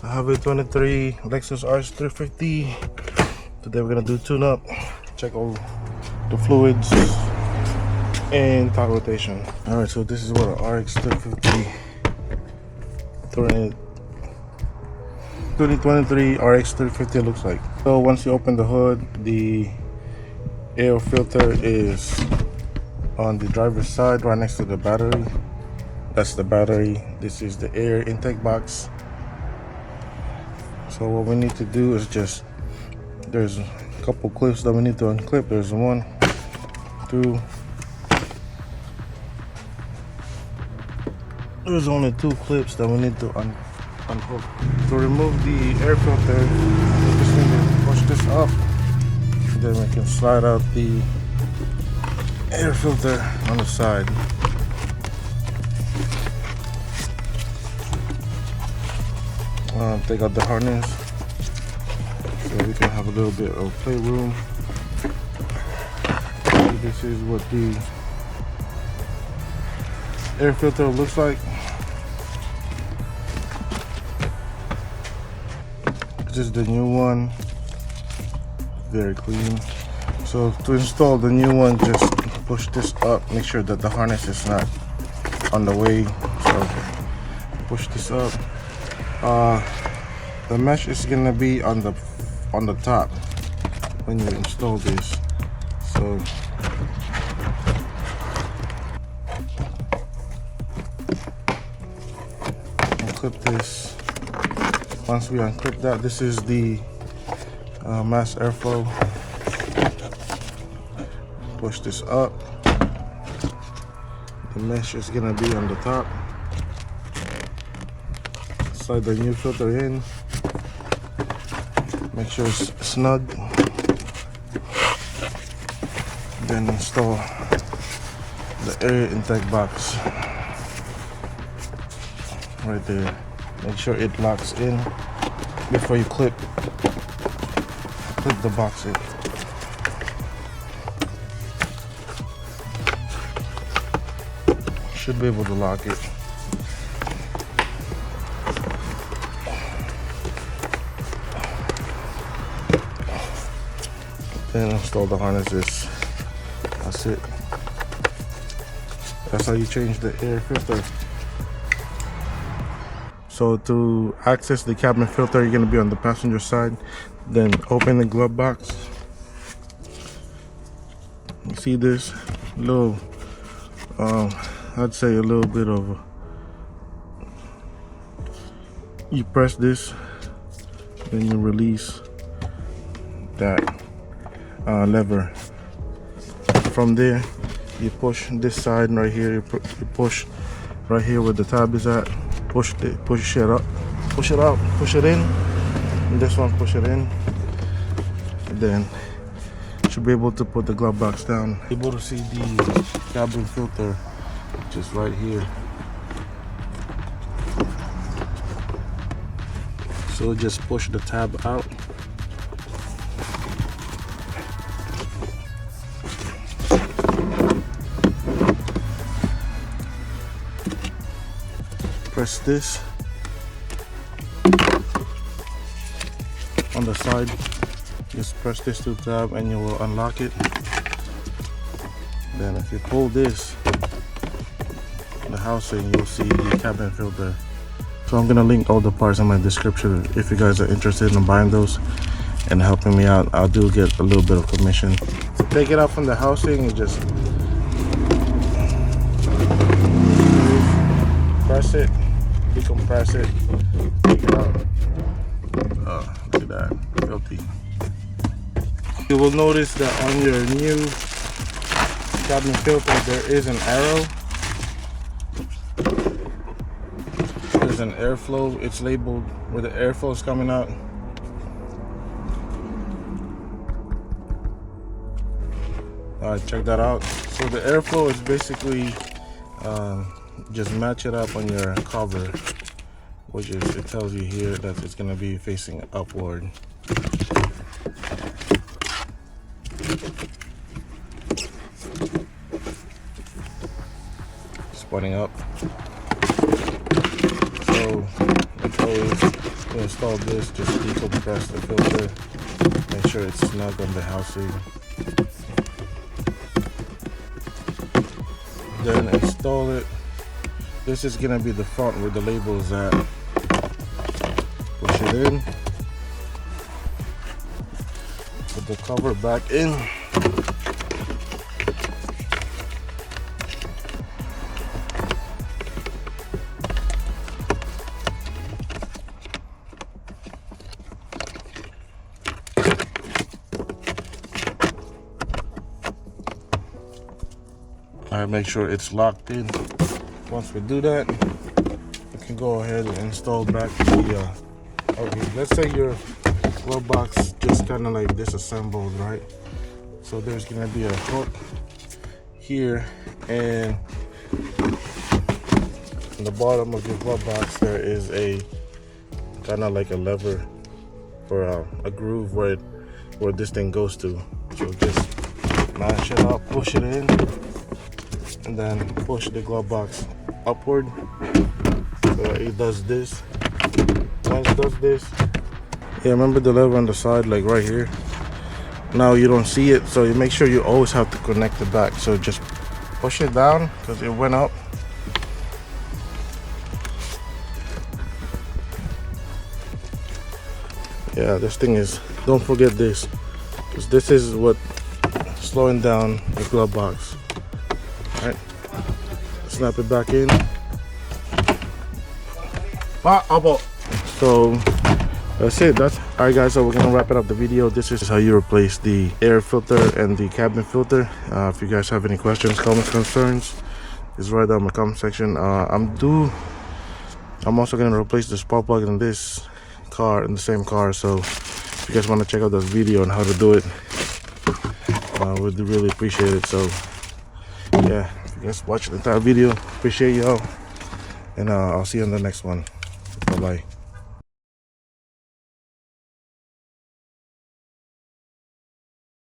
I have a 23 Lexus RX350. Today we're gonna do tune-up, check all the fluids and tire rotation. Alright, so this is what an RX350 2023 RX350 looks like. So once you open the hood, the air filter is on the driver's side right next to the battery. That's the battery. This is the air intake box. So what we need to do is just, there's a couple clips that we need to unclip. There's 1, 2. There's only 2 clips that we need to unhook. To remove the air filter, we just need to push this up. Then we can slide out the air filter on the side. Take out the harness so we can have a little bit of playroom. This is what the air filter looks like. This is the new one, very clean. So to install the new one, just push this up, make sure that the harness is not on the way. So push this up. The mesh is gonna be on the top when you install this. So unclip this. Once we unclip that, this is the mass airflow. Push this up. The mesh is gonna be on the top. Slide the new filter in. Make sure it's snug. Then install the air intake box right there. Make sure it locks in before you clip the box in. Should be able to lock it. Then install the harnesses. That's it. That's how you change the air filter. So to access the cabin filter, you're going to be on the passenger side. Then open the glove box. You see this little, I'd say a little bit of, you press this, then you release that lever. From there, you push this side right here. You push right here where the tab is at. Push it up, push it out, push it in. And this one, push it in. And then you should be able to put the glove box down. Able to see the cabin filter just right here. So just push the tab out. Press this on the side. Just press this to the tab and you will unlock it. Then if you pull this, the housing, you'll see the cabin filter. So I'm gonna link all the parts in my description if you guys are interested in buying those and helping me out. I do get a little bit of commission. To take it out from the housing, you just press it, decompress it, take it out. Look at that, filthy. You will notice that on your new cabin filter there is an arrow. There's an airflow. It's labeled where the airflow is coming out. Alright, check that out. So the airflow is basically just match it up on your cover, which is, it tells you here that it's going to be facing upward. Spotting up. So it goes to install this, just decompress the filter, make sure it's snug on the housing. Then install it. This is gonna be the front where the label is at. Push it in. Put the cover back in. Alright, make sure it's locked in. Once we do that, we can go ahead and install back the okay, let's say your glove box just kind of like disassembled, right? So there's gonna be a hook here, and in the bottom of your glove box there is a kind of like a lever for a groove where this thing goes to. So just mash it up, push it in, and then push the glove box upward so it does this. Once it does this, yeah, remember the lever on the side, like right here? Now you don't see it, so you make sure you always have to connect it back. So just push it down because it went up. Yeah, this thing is, don't forget this, because this is what slowing down the glove box. All right, snap it back in. So that's it. All right, guys, so we're gonna wrap it up the video. This is how you replace the air filter and the cabin filter. If you guys have any questions, comments, concerns, it's right down in the comment section. I'm also gonna replace the spark plug in this car, in the same car. So if you guys want to check out this video on how to do it, we'd really appreciate it. So yeah, if you guys watched the entire video, appreciate y'all, and I'll see you on the next one. Bye bye.